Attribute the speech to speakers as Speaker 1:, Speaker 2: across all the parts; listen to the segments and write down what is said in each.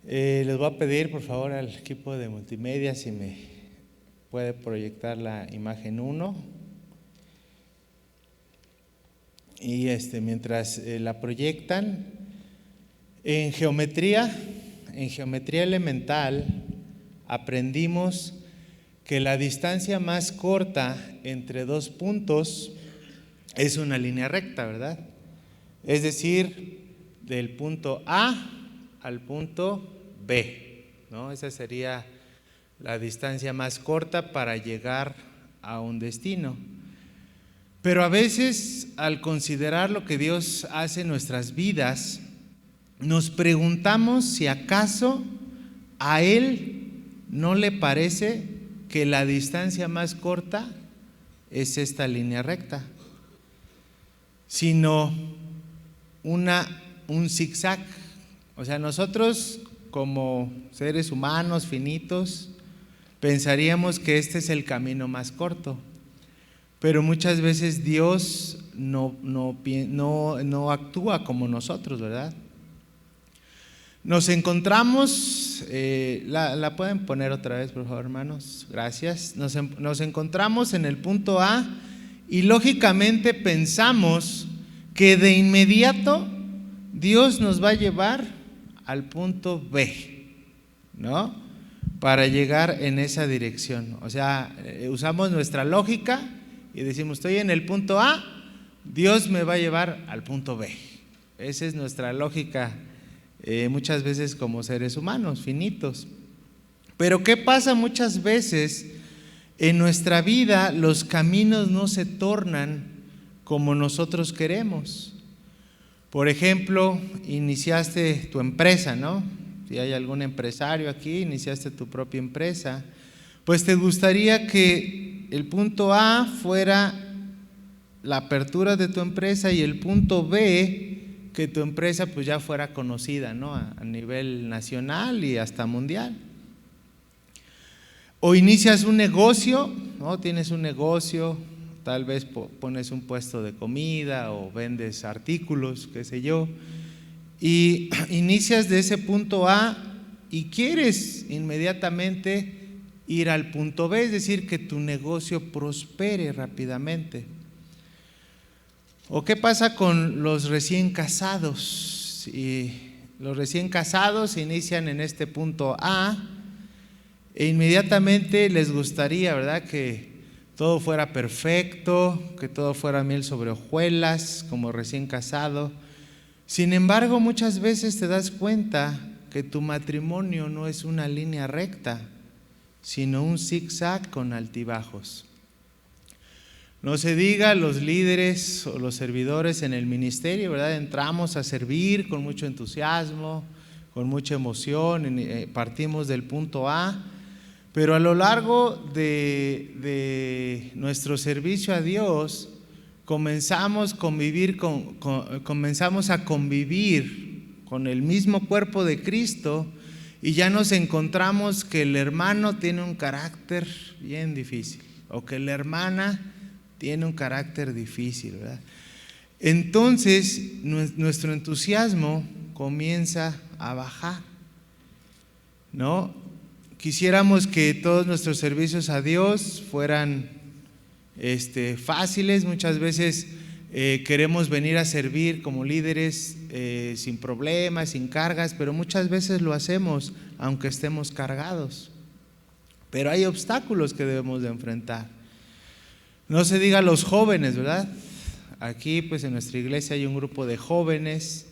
Speaker 1: Les voy a pedir por favor al equipo de multimedia si me puede proyectar la imagen 1 y mientras la proyectan, en geometría elemental aprendimos que la distancia más corta entre dos puntos es una línea recta, ¿verdad? Es decir, del punto A al punto B, ¿no? Esa sería la distancia más corta para llegar a un destino. Pero a veces, al considerar lo que Dios hace en nuestras vidas, nos preguntamos si acaso a Él no le parece que la distancia más corta es esta línea recta, sino un zigzag. O sea, nosotros como seres humanos finitos pensaríamos que este es el camino más corto, pero muchas veces Dios no actúa como nosotros, ¿verdad? Nos encontramos, la pueden poner otra vez por favor, hermanos, gracias. Nos encontramos en el punto A y lógicamente pensamos que de inmediato Dios nos va a llevar al punto B, ¿no? Para llegar en esa dirección. O sea, usamos nuestra lógica y decimos, estoy en el punto A, Dios me va a llevar al punto B. Esa es nuestra lógica, muchas veces como seres humanos, finitos. Pero ¿qué pasa muchas veces? En nuestra vida los caminos no se tornan como nosotros queremos. Por ejemplo, iniciaste tu empresa, ¿no? Si hay algún empresario aquí, iniciaste tu propia empresa, pues te gustaría que el punto A fuera la apertura de tu empresa y el punto B, que tu empresa pues ya fuera conocida, ¿no? A nivel nacional y hasta mundial. O inicias un negocio, ¿no? Tienes un negocio, tal vez pones un puesto de comida o vendes artículos, qué sé yo, y inicias de ese punto A y quieres inmediatamente ir al punto B, es decir, que tu negocio prospere rápidamente. ¿O qué pasa con los recién casados? Y los recién casados inician en este punto A e inmediatamente les gustaría, ¿verdad?, que todo fuera perfecto, que todo fuera miel sobre hojuelas, como recién casado. Sin embargo, muchas veces te das cuenta que tu matrimonio no es una línea recta, sino un zigzag con altibajos. No se diga los líderes o los servidores en el ministerio, ¿verdad? Entramos a servir con mucho entusiasmo, con mucha emoción, partimos del punto A, pero a lo largo de nuestro servicio a Dios comenzamos a convivir con el mismo cuerpo de Cristo y ya nos encontramos que el hermano tiene un carácter bien difícil o que la hermana tiene un carácter difícil, ¿verdad? Entonces nuestro entusiasmo comienza a bajar, ¿no? Quisiéramos que todos nuestros servicios a Dios fueran fáciles. Muchas veces queremos venir a servir como líderes sin problemas, sin cargas, pero muchas veces lo hacemos aunque estemos cargados. Pero hay obstáculos que debemos de enfrentar. No se diga los jóvenes, ¿verdad? Aquí pues en nuestra iglesia hay un grupo de jóvenes,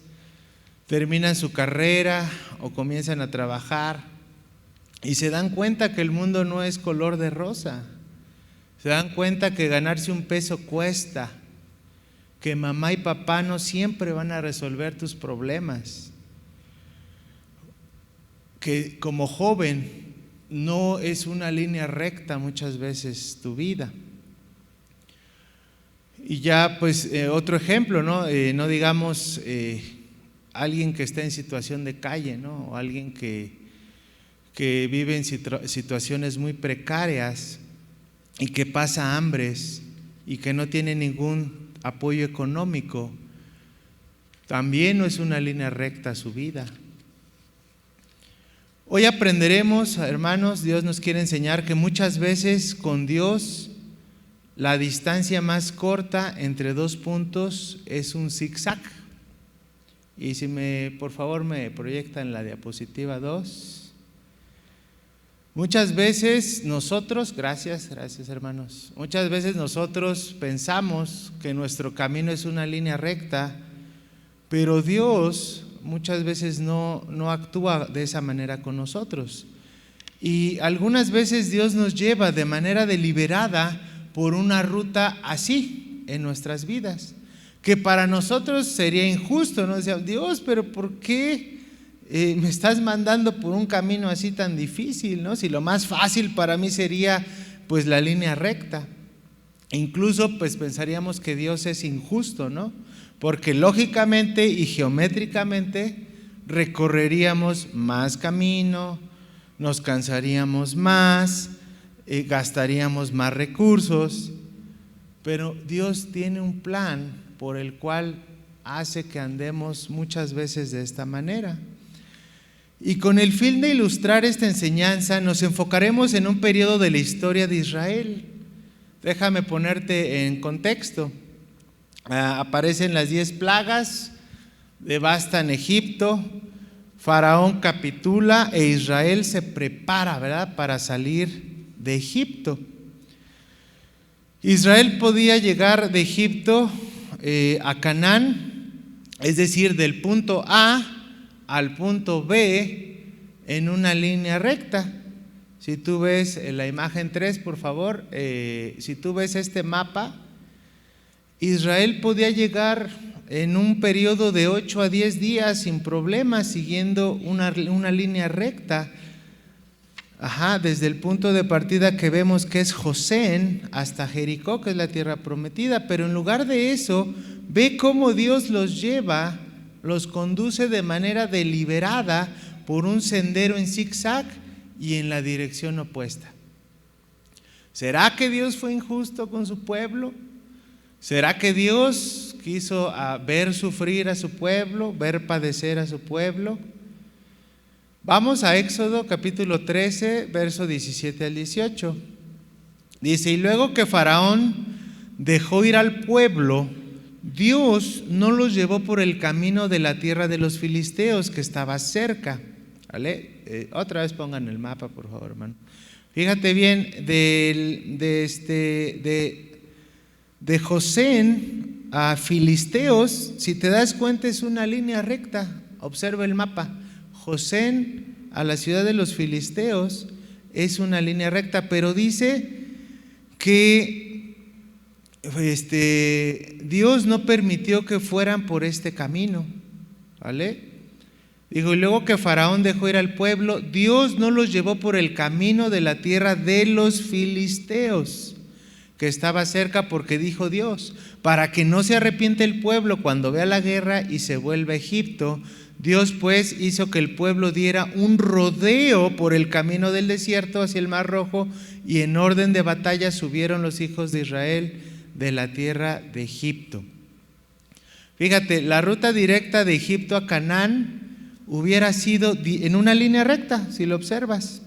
Speaker 1: terminan su carrera o comienzan a trabajar y se dan cuenta que el mundo no es color de rosa. Se dan cuenta que ganarse un peso cuesta, que mamá y papá no siempre van a resolver tus problemas, que como joven no es una línea recta muchas veces tu vida. Y ya pues otro ejemplo, ¿no? No digamos alguien que está en situación de calle, ¿no? O alguien que vive en situaciones muy precarias y que pasa hambres y que no tiene ningún apoyo económico, también no es una línea recta su vida. Hoy aprenderemos, hermanos, Dios nos quiere enseñar que muchas veces con Dios la distancia más corta entre dos puntos es un zigzag. Y si por favor me proyectan la diapositiva 2. Muchas veces nosotros, gracias hermanos, muchas veces nosotros pensamos que nuestro camino es una línea recta, pero Dios muchas veces no actúa de esa manera con nosotros. Y algunas veces Dios nos lleva de manera deliberada por una ruta así en nuestras vidas, que para nosotros sería injusto, ¿no? Decíamos, Dios, pero ¿por qué me estás mandando por un camino así tan difícil, ¿no? Si lo más fácil para mí sería pues la línea recta. Incluso pues pensaríamos que Dios es injusto, ¿no? Porque lógicamente y geométricamente recorreríamos más camino, nos cansaríamos más, gastaríamos más recursos, pero Dios tiene un plan por el cual hace que andemos muchas veces de esta manera. Y con el fin de ilustrar esta enseñanza nos enfocaremos en un periodo de la historia de Israel. Déjame ponerte en contexto. Aparecen las 10 plagas, devastan Egipto, Faraón capitula e Israel se prepara, ¿verdad?, para salir de Egipto. Israel podía llegar de Egipto a Canaán, es decir, del punto A al punto B en una línea recta. Si tú ves la imagen 3, por favor, si tú ves este mapa, Israel podía llegar en un periodo de 8 a 10 días sin problemas, siguiendo una línea recta. Desde el punto de partida que vemos que es Gosén hasta Jericó, que es la tierra prometida, pero en lugar de eso, ve cómo Dios los lleva, los conduce de manera deliberada por un sendero en zigzag y en la dirección opuesta. ¿Será que Dios fue injusto con su pueblo? ¿Será que Dios quiso ver sufrir a su pueblo, ver padecer a su pueblo? Vamos a Éxodo capítulo 13, verso 17 al 18. Dice, y luego que Faraón dejó ir al pueblo, Dios no los llevó por el camino de la tierra de los filisteos que estaba cerca. ¿Vale? Otra vez pongan el mapa, por favor, hermano. Fíjate bien, de Gosén a Filisteos, si te das cuenta es una línea recta. Observa el mapa. Gosén a la ciudad de los filisteos es una línea recta, pero dice que Dios no permitió que fueran por este camino, ¿vale? Digo, y luego que Faraón dejó ir al pueblo, Dios no los llevó por el camino de la tierra de los filisteos, que estaba cerca, porque dijo Dios, para que no se arrepiente el pueblo cuando vea la guerra y se vuelva a Egipto. Dios pues hizo que el pueblo diera un rodeo por el camino del desierto hacia el Mar Rojo, y en orden de batalla subieron los hijos de Israel de la tierra de Egipto. Fíjate, la ruta directa de Egipto a Canaán hubiera sido en una línea recta, si lo observas.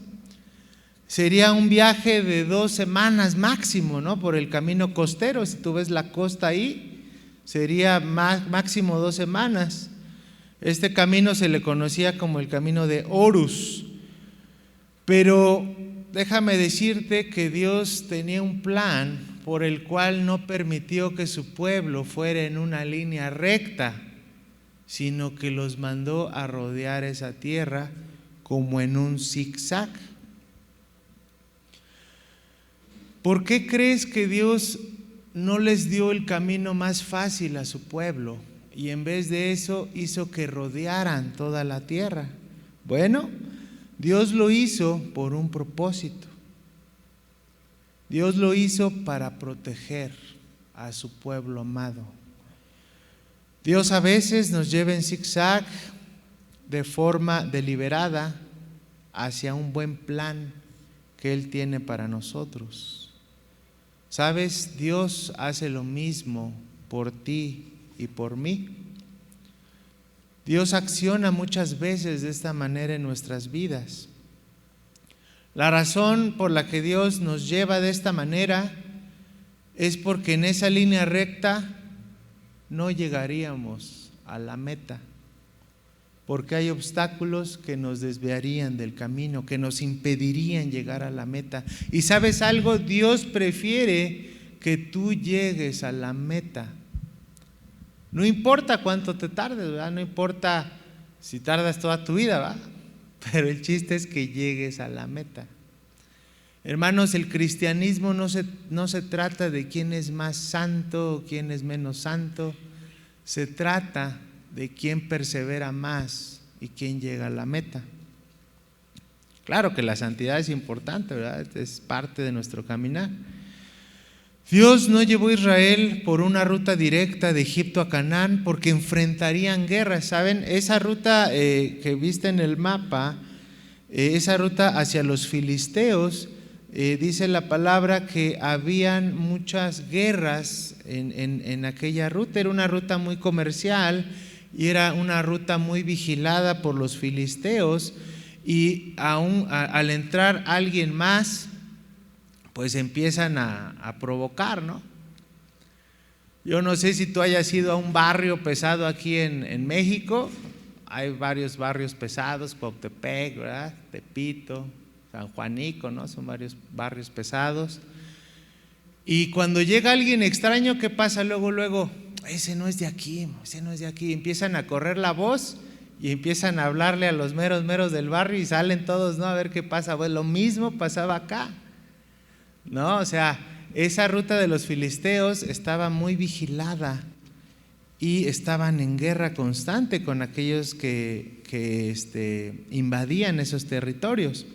Speaker 1: Sería un viaje de 2 semanas máximo, ¿no? Por el camino costero. Si tú ves la costa ahí, sería máximo 2 semanas. Este camino se le conocía como el camino de Horus. Pero déjame decirte que Dios tenía un plan por el cual no permitió que su pueblo fuera en una línea recta, sino que los mandó a rodear esa tierra como en un zigzag. ¿Por qué crees que Dios no les dio el camino más fácil a su pueblo y en vez de eso hizo que rodearan toda la tierra? Bueno, Dios lo hizo por un propósito. Dios lo hizo para proteger a su pueblo amado. Dios a veces nos lleva en zigzag de forma deliberada hacia un buen plan que Él tiene para nosotros. ¿Sabes? Dios hace lo mismo por ti y por mí. Dios acciona muchas veces de esta manera en nuestras vidas. La razón por la que Dios nos lleva de esta manera es porque en esa línea recta no llegaríamos a la meta, porque hay obstáculos que nos desviarían del camino, que nos impedirían llegar a la meta. Y ¿sabes algo? Dios prefiere que tú llegues a la meta. No importa cuánto te tardes, ¿verdad? No importa si tardas toda tu vida, ¿verdad? Pero el chiste es que llegues a la meta. Hermanos, el cristianismo no se trata de quién es más santo o quién es menos santo. Se trata de quién persevera más y quién llega a la meta. Claro que la santidad es importante, ¿verdad? Es parte de nuestro caminar. Dios no llevó a Israel por una ruta directa de Egipto a Canaán porque enfrentarían guerras, ¿saben? Esa ruta que viste en el mapa, esa ruta hacia los filisteos, dice la palabra que habían muchas guerras en aquella ruta. Era una ruta muy comercial y era una ruta muy vigilada por los filisteos, y aún al entrar alguien más, pues empiezan a provocar, ¿no? Yo no sé si tú hayas ido a un barrio pesado aquí en México. Hay varios barrios pesados, Cuautepec, ¿verdad? Tepito, San Juanico, ¿no? Son varios barrios pesados. Y cuando llega alguien extraño, ¿qué pasa? Luego, ese no es de aquí, ese no es de aquí. Empiezan a correr la voz y empiezan a hablarle a los meros del barrio y salen todos, ¿no? A ver qué pasa. Pues lo mismo pasaba acá, ¿no? O sea, esa ruta de los filisteos estaba muy vigilada y estaban en guerra constante con aquellos que invadían esos territorios.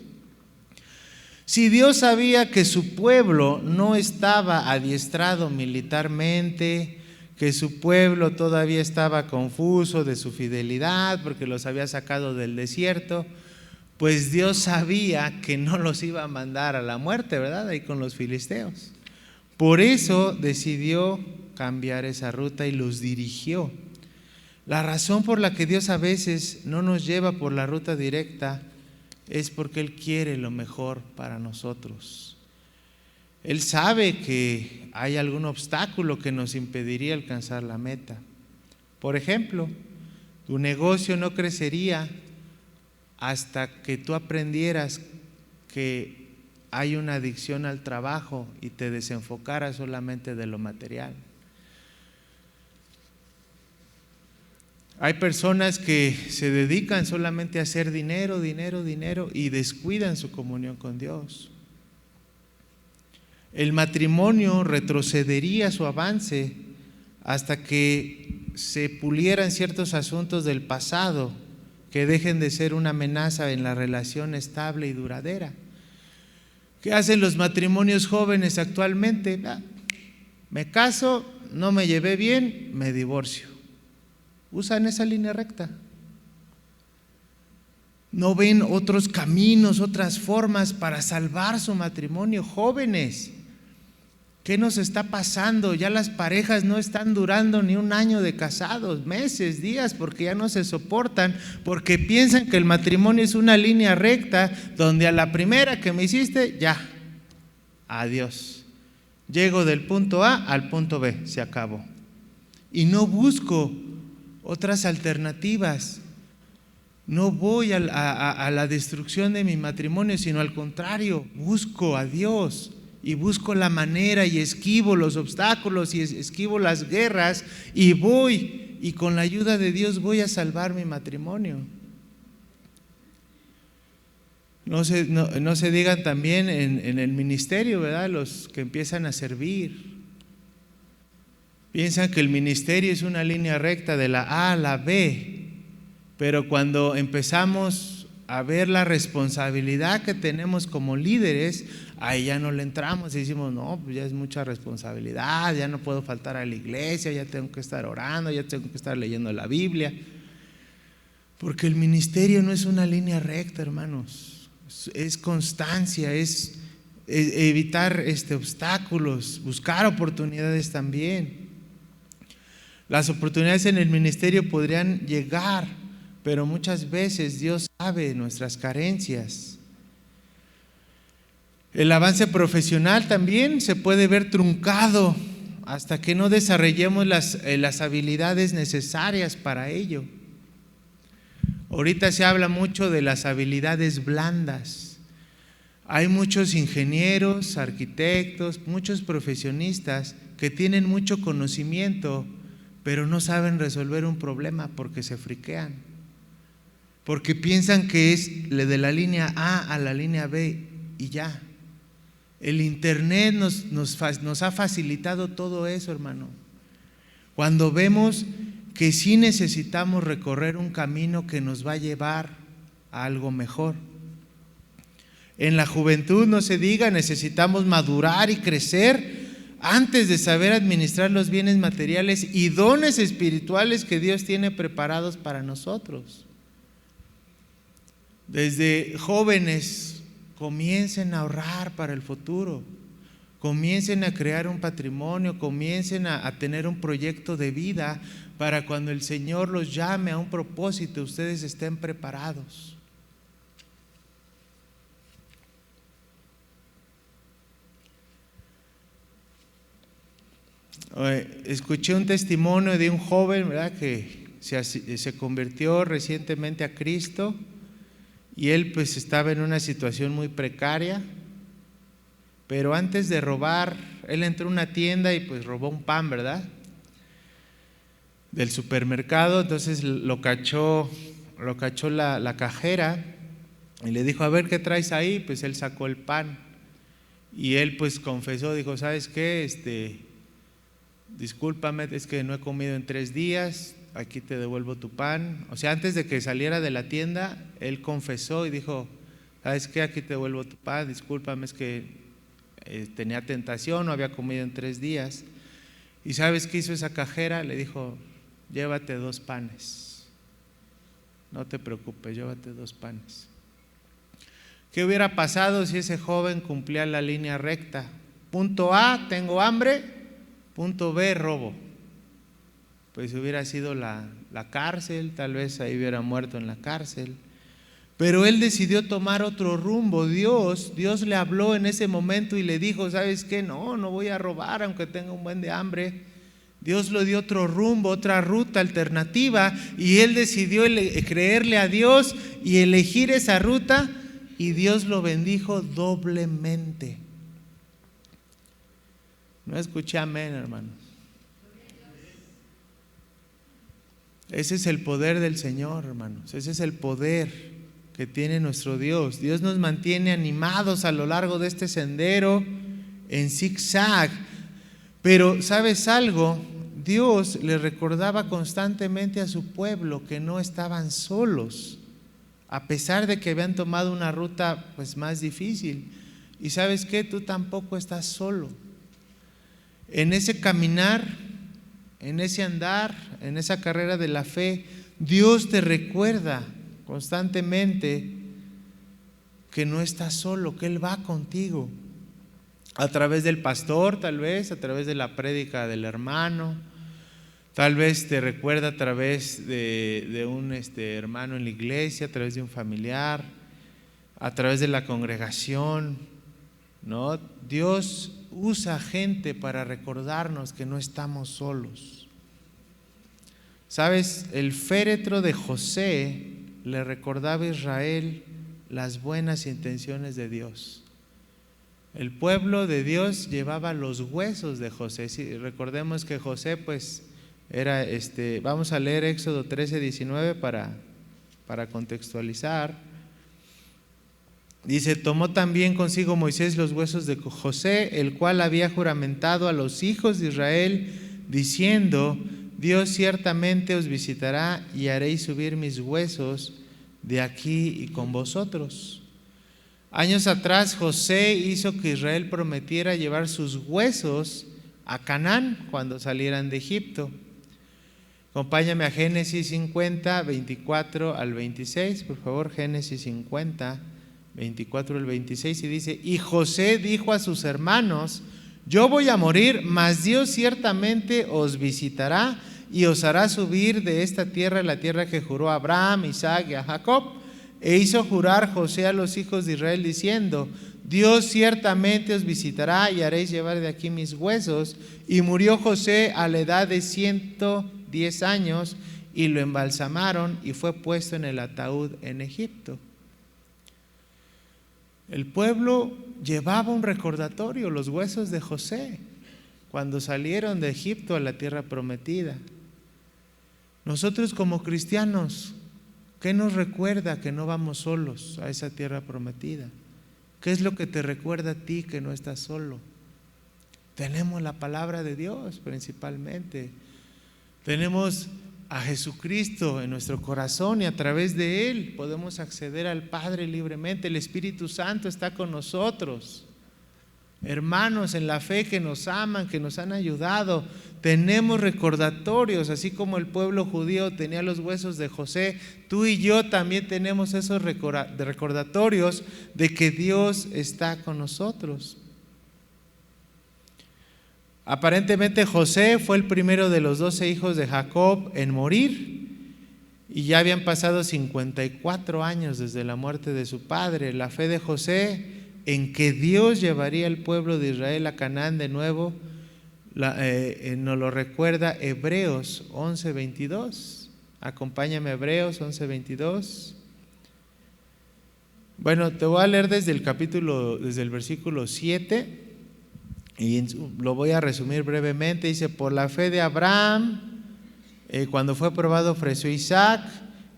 Speaker 1: Si Dios sabía que su pueblo no estaba adiestrado militarmente, que su pueblo todavía estaba confuso de su fidelidad porque los había sacado del desierto, pues Dios sabía que no los iba a mandar a la muerte, ¿verdad? Ahí con los filisteos. Por eso decidió cambiar esa ruta y los dirigió. La razón por la que Dios a veces no nos lleva por la ruta directa es porque Él quiere lo mejor para nosotros. Él sabe que hay algún obstáculo que nos impediría alcanzar la meta. Por ejemplo, tu negocio no crecería hasta que tú aprendieras que hay una adicción al trabajo y te desenfocaras solamente de lo material. Hay personas que se dedican solamente a hacer dinero y descuidan su comunión con Dios. El matrimonio retrocedería su avance hasta que se pulieran ciertos asuntos del pasado que dejen de ser una amenaza en la relación estable y duradera. ¿Qué hacen los matrimonios jóvenes actualmente? Me caso, no me llevé bien, me divorcio. Usan esa línea recta. No ven otros caminos, otras formas para salvar su matrimonio. Jóvenes, ¿qué nos está pasando? Ya las parejas no están durando ni un año de casados, meses, días, porque ya no se soportan, porque piensan que el matrimonio es una línea recta donde a la primera que me hiciste, ya, adiós. Llego del punto A al punto B, se acabó. Y no busco otras alternativas. No voy a la destrucción de mi matrimonio, sino al contrario, busco a Dios. Y busco la manera y esquivo los obstáculos y esquivo las guerras y voy, y con la ayuda de Dios voy a salvar mi matrimonio. No se digan también en el ministerio, ¿verdad? Los que empiezan a servir. Piensan que el ministerio es una línea recta de la A a la B, pero cuando empezamos a ver la responsabilidad que tenemos como líderes, ahí ya no le entramos y decimos, no, pues ya es mucha responsabilidad, ya no puedo faltar a la iglesia, ya tengo que estar orando, ya tengo que estar leyendo la Biblia. Porque el ministerio no es una línea recta, hermanos, es constancia, es evitar obstáculos, buscar oportunidades también. Las oportunidades en el ministerio podrían llegar pero muchas veces Dios sabe nuestras carencias. El avance profesional también se puede ver truncado hasta que no desarrollemos las habilidades necesarias para ello. Ahorita se habla mucho de las habilidades blandas. Hay muchos ingenieros, arquitectos, muchos profesionistas que tienen mucho conocimiento, pero no saben resolver un problema porque se friquean, porque piensan que es de la línea A a la línea B y ya. El internet nos ha facilitado todo eso, hermano. Cuando vemos que sí necesitamos recorrer un camino que nos va a llevar a algo mejor. En la juventud, no se diga, necesitamos madurar y crecer antes de saber administrar los bienes materiales y dones espirituales que Dios tiene preparados para nosotros. Desde jóvenes, comiencen a ahorrar para el futuro, comiencen a crear un patrimonio, comiencen a tener un proyecto de vida para cuando el Señor los llame a un propósito, ustedes estén preparados. Escuché un testimonio de un joven, ¿verdad?, que se convirtió recientemente a Cristo. Y él pues estaba en una situación muy precaria, pero antes de robar, él entró a una tienda y pues robó un pan, ¿verdad?, del supermercado. Entonces lo cachó la cajera y le dijo: a ver, ¿qué traes ahí? Pues él sacó el pan y él pues confesó, dijo: ¿sabes qué? Discúlpame, es que no he comido en 3 días, aquí te devuelvo tu pan. O sea, antes de que saliera de la tienda, él confesó y dijo: ¿sabes qué? Aquí te devuelvo tu pan, discúlpame, es que tenía tentación, no había comido en 3 días. ¿Y sabes qué hizo esa cajera? Le dijo: llévate 2 panes, no te preocupes, llévate 2 panes. ¿Qué hubiera pasado si ese joven cumplía la línea recta? Punto A, tengo hambre. Punto B, robo. Pues hubiera sido la cárcel, tal vez ahí hubiera muerto en la cárcel. Pero él decidió tomar otro rumbo. Dios le habló en ese momento y le dijo: ¿sabes qué? No voy a robar aunque tenga un buen de hambre. Dios le dio otro rumbo, otra ruta alternativa, y él decidió creerle a Dios y elegir esa ruta, y Dios lo bendijo doblemente. No escuché amén, hermanos. Ese es el poder del Señor, hermanos. Ese es el poder que tiene nuestro Dios. Dios nos mantiene animados a lo largo de este sendero en zigzag. Pero ¿sabes algo? Dios le recordaba constantemente a su pueblo que no estaban solos, a pesar de que habían tomado una ruta pues más difícil. Y ¿sabes qué? Tú tampoco estás solo. En ese caminar, en ese andar, en esa carrera de la fe, Dios te recuerda constantemente que no estás solo, que Él va contigo. A través del pastor, tal vez, a través de la prédica del hermano, tal vez te recuerda a través de un hermano en la iglesia, a través de un familiar, a través de la congregación, ¿no? Dios usa gente para recordarnos que no estamos solos. ¿Sabes? El féretro de José le recordaba a Israel las buenas intenciones de Dios. El pueblo de Dios llevaba los huesos de José. Sí, recordemos que José pues era, vamos a leer Éxodo 13:19 para contextualizar. Dice: tomó también consigo Moisés los huesos de José, el cual había juramentado a los hijos de Israel, diciendo: Dios ciertamente os visitará y haréis subir mis huesos de aquí y con vosotros. Años atrás José hizo que Israel prometiera llevar sus huesos a Canaán cuando salieran de Egipto. Acompáñame a Génesis 50, 24 al 26, por favor. Génesis 50, 24 al 26, y dice: y José dijo a sus hermanos: yo voy a morir, mas Dios ciertamente os visitará y os hará subir de esta tierra, la tierra que juró a Abraham, Isaac y a Jacob. E hizo jurar José a los hijos de Israel diciendo: Dios ciertamente os visitará y haréis llevar de aquí mis huesos. Y murió José a la edad de 110 años y lo embalsamaron y fue puesto en el ataúd en Egipto. El pueblo llevaba un recordatorio, los huesos de José, cuando salieron de Egipto a la tierra prometida. Nosotros como cristianos, ¿qué nos recuerda que no vamos solos a esa tierra prometida? ¿Qué es lo que te recuerda a ti que no estás solo? Tenemos la palabra de Dios principalmente. Tenemos a Jesucristo en nuestro corazón y a través de Él podemos acceder al Padre libremente. El Espíritu Santo está con nosotros. Hermanos en la fe que nos aman, que nos han ayudado. Tenemos recordatorios, así como el pueblo judío tenía los huesos de José. Tú y yo también tenemos esos recordatorios de que Dios está con nosotros. Aparentemente José fue el primero de los 12 hijos de Jacob en morir y ya habían pasado 54 años desde la muerte de su padre. La fe de José en que Dios llevaría al pueblo de Israel a Canaán de nuevo nos lo recuerda Hebreos 11:22. Acompáñame a Hebreos 11:22. Bueno, te voy a leer desde el versículo 7 y lo voy a resumir brevemente. Dice: por la fe de Abraham, cuando fue probado ofreció Isaac,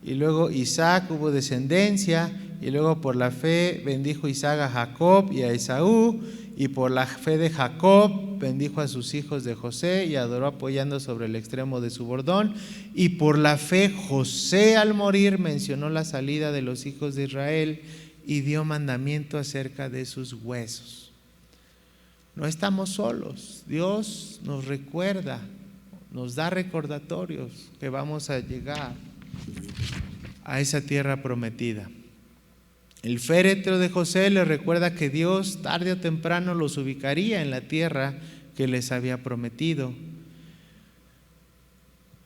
Speaker 1: y luego Isaac hubo descendencia, y luego por la fe bendijo Isaac a Jacob y a Esaú, y por la fe de Jacob bendijo a sus hijos de José y adoró apoyando sobre el extremo de su bordón, y por la fe José al morir mencionó la salida de los hijos de Israel y dio mandamiento acerca de sus huesos. No estamos solos, Dios nos recuerda, nos da recordatorios que vamos a llegar a esa tierra prometida. El féretro de José les recuerda que Dios tarde o temprano los ubicaría en la tierra que les había prometido.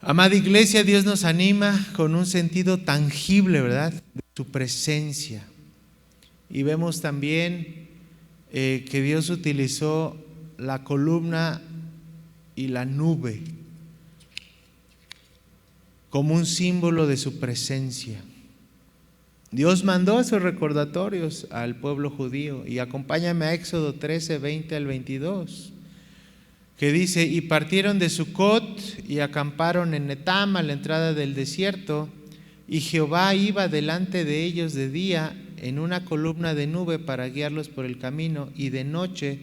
Speaker 1: Amada iglesia, Dios nos anima con un sentido tangible, ¿verdad?, de su presencia. Y vemos también que Dios utilizó la columna y la nube como un símbolo de su presencia. Dios mandó esos recordatorios al pueblo judío. Y acompáñame a Éxodo 13:20 al 22, que dice: y partieron de Sucot y acamparon en Etam a la entrada del desierto, y Jehová iba delante de ellos de día en una columna de nube para guiarlos por el camino, y de noche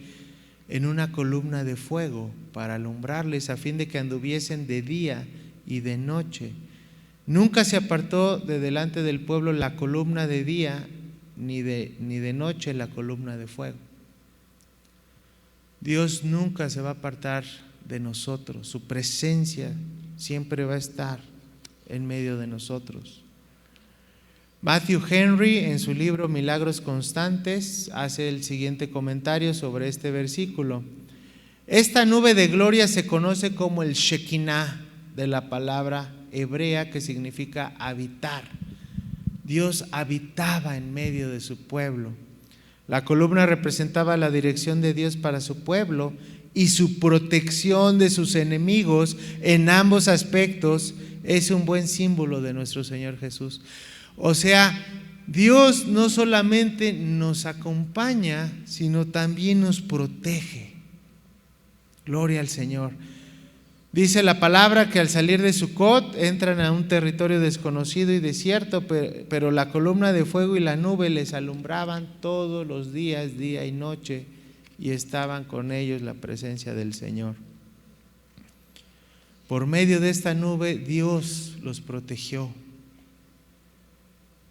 Speaker 1: en una columna de fuego para alumbrarles, a fin de que anduviesen de día y de noche. Nunca se apartó de delante del pueblo la columna de día, ni de noche la columna de fuego. Dios nunca se va a apartar de nosotros. Su presencia siempre va a estar en medio de nosotros. Matthew Henry, en su libro Milagros Constantes, hace el siguiente comentario sobre este versículo. Esta nube de gloria se conoce como el Shekinah, de la palabra hebrea que significa habitar. Dios habitaba en medio de su pueblo. La columna representaba la dirección de Dios para su pueblo y su protección de sus enemigos. En ambos aspectos es un buen símbolo de nuestro Señor Jesús. O sea, Dios no solamente nos acompaña, sino también nos protege. Gloria al Señor. Dice la palabra que al salir de Sucot entran a un territorio desconocido y desierto, pero la columna de fuego y la nube les alumbraban todos los días, día y noche, y estaban con ellos la presencia del Señor. Por medio de esta nube Dios los protegió.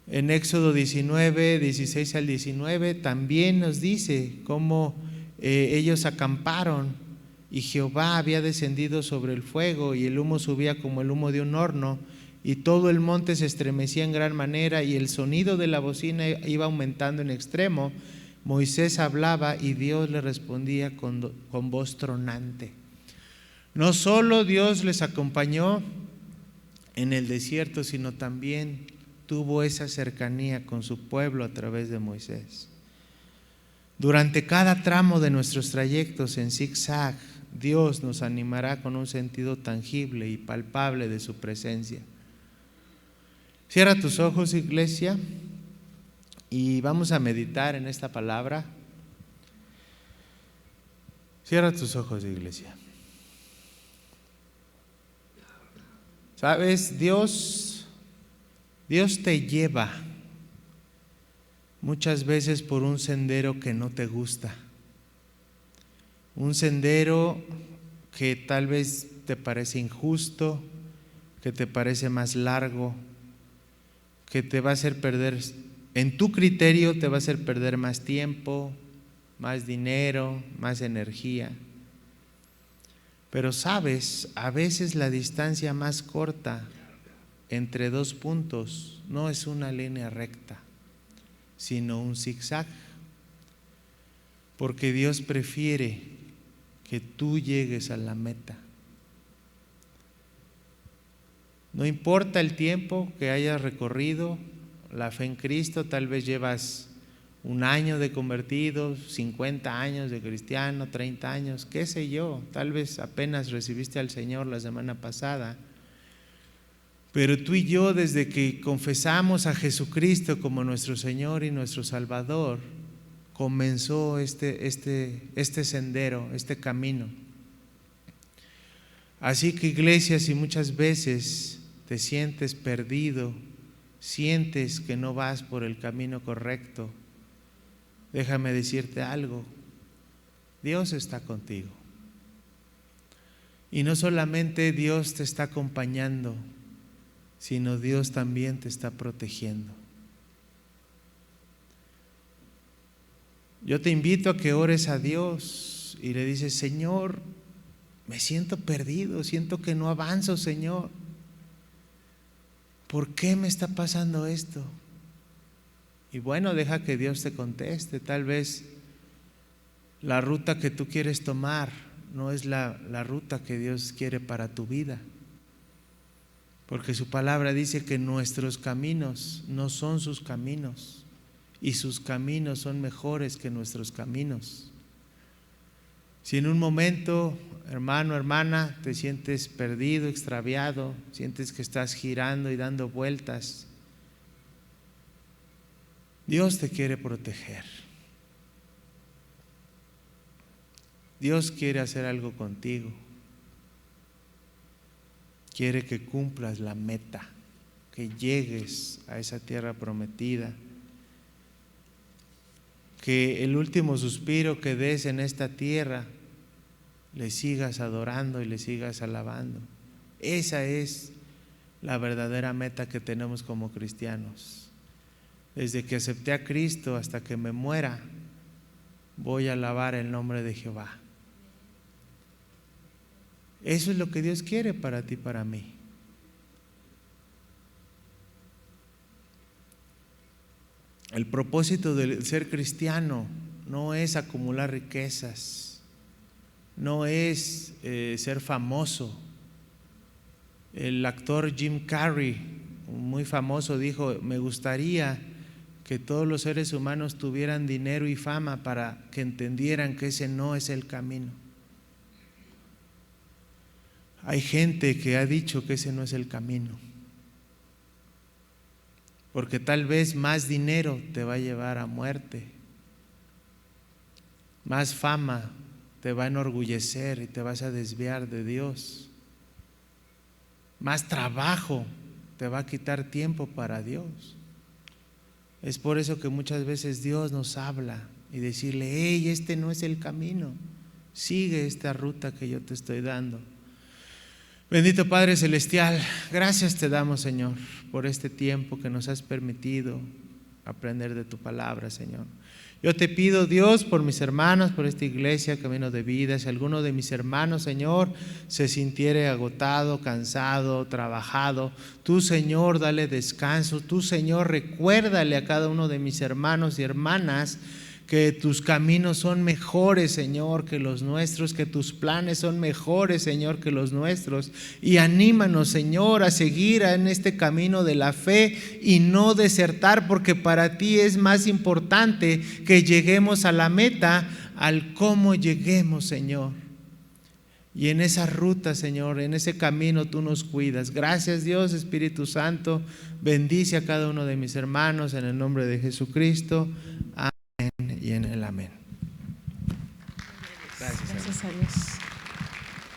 Speaker 1: En Éxodo 19, 16 al 19 también nos dice cómo ellos acamparon y Jehová había descendido sobre el fuego y el humo subía como el humo de un horno y todo el monte se estremecía en gran manera y el sonido de la bocina iba aumentando en extremo. Moisés hablaba y Dios le respondía con voz tronante. No solo Dios les acompañó en el desierto, sino también tuvo esa cercanía con su pueblo a través de Moisés. Durante cada tramo de nuestros trayectos en zigzag, Dios nos animará con un sentido tangible y palpable de su presencia. Cierra tus ojos, iglesia, y vamos a meditar en esta palabra. Cierra tus ojos, iglesia. ¿Sabes? Dios te lleva muchas veces por un sendero que no te gusta. Un sendero que tal vez te parece injusto, que te parece más largo, que te va a hacer perder, en tu criterio te va a hacer perder más tiempo, más dinero, más energía. Pero sabes, a veces la distancia más corta entre dos puntos no es una línea recta, sino un zigzag, porque Dios prefiere que tú llegues a la meta. No importa el tiempo que hayas recorrido la fe en Cristo, tal vez llevas 1 año de convertido, 50 años de cristiano, 30 años, qué sé yo, tal vez apenas recibiste al Señor la semana pasada. Pero tú y yo, desde que confesamos a Jesucristo como nuestro Señor y nuestro Salvador, comenzó este sendero, este camino. Así que, iglesia, si muchas veces te sientes perdido, sientes que no vas por el camino correcto, déjame decirte algo, Dios está contigo. Y no solamente Dios te está acompañando, sino Dios también te está protegiendo. Yo te invito a que ores a Dios y le dices: Señor, me siento perdido, siento que no avanzo, Señor. ¿Por qué me está pasando esto? Y bueno, deja que Dios te conteste. Tal vez la ruta que tú quieres tomar no es la ruta que Dios quiere para tu vida. Porque su palabra dice que nuestros caminos no son sus caminos y sus caminos son mejores que nuestros caminos. Si en un momento, hermano, hermana, te sientes perdido, extraviado, sientes que estás girando y dando vueltas, Dios te quiere proteger. Dios quiere hacer algo contigo. Quiere que cumplas la meta, que llegues a esa tierra prometida, que el último suspiro que des en esta tierra le sigas adorando y le sigas alabando. Esa es la verdadera meta que tenemos como cristianos. Desde que acepté a Cristo hasta que me muera, voy a alabar el nombre de Jehová. Eso es lo que Dios quiere para ti y para mí. El propósito de ser cristiano no es acumular riquezas, no es ser famoso. El actor Jim Carrey, muy famoso, dijo: me gustaría que todos los seres humanos tuvieran dinero y fama para que entendieran que ese no es el camino. Hay gente que ha dicho que ese no es el camino, porque tal vez más dinero te va a llevar a muerte, más fama te va a enorgullecer y te vas a desviar de Dios, más trabajo te va a quitar tiempo para Dios. Es por eso que muchas veces Dios nos habla y decirle: hey, este no es el camino, sigue esta ruta que yo te estoy dando. Bendito Padre Celestial, gracias te damos, Señor, por este tiempo que nos has permitido aprender de tu palabra, Señor. Yo te pido, Dios, por mis hermanos, por esta iglesia, Camino de Vida. Si alguno de mis hermanos, Señor, se sintiere agotado, cansado, trabajado, tú, Señor, dale descanso. Tú, Señor, recuérdale a cada uno de mis hermanos y hermanas que tus caminos son mejores, Señor, que los nuestros, que tus planes son mejores, Señor, que los nuestros. Y anímanos, Señor, a seguir en este camino de la fe y no desertar, porque para ti es más importante que lleguemos a la meta, al cómo lleguemos, Señor. Y en esa ruta, Señor, en ese camino tú nos cuidas. Gracias, Dios, Espíritu Santo. Bendice a cada uno de mis hermanos en el nombre de Jesucristo. Amén y en el amén. Gracias a Dios.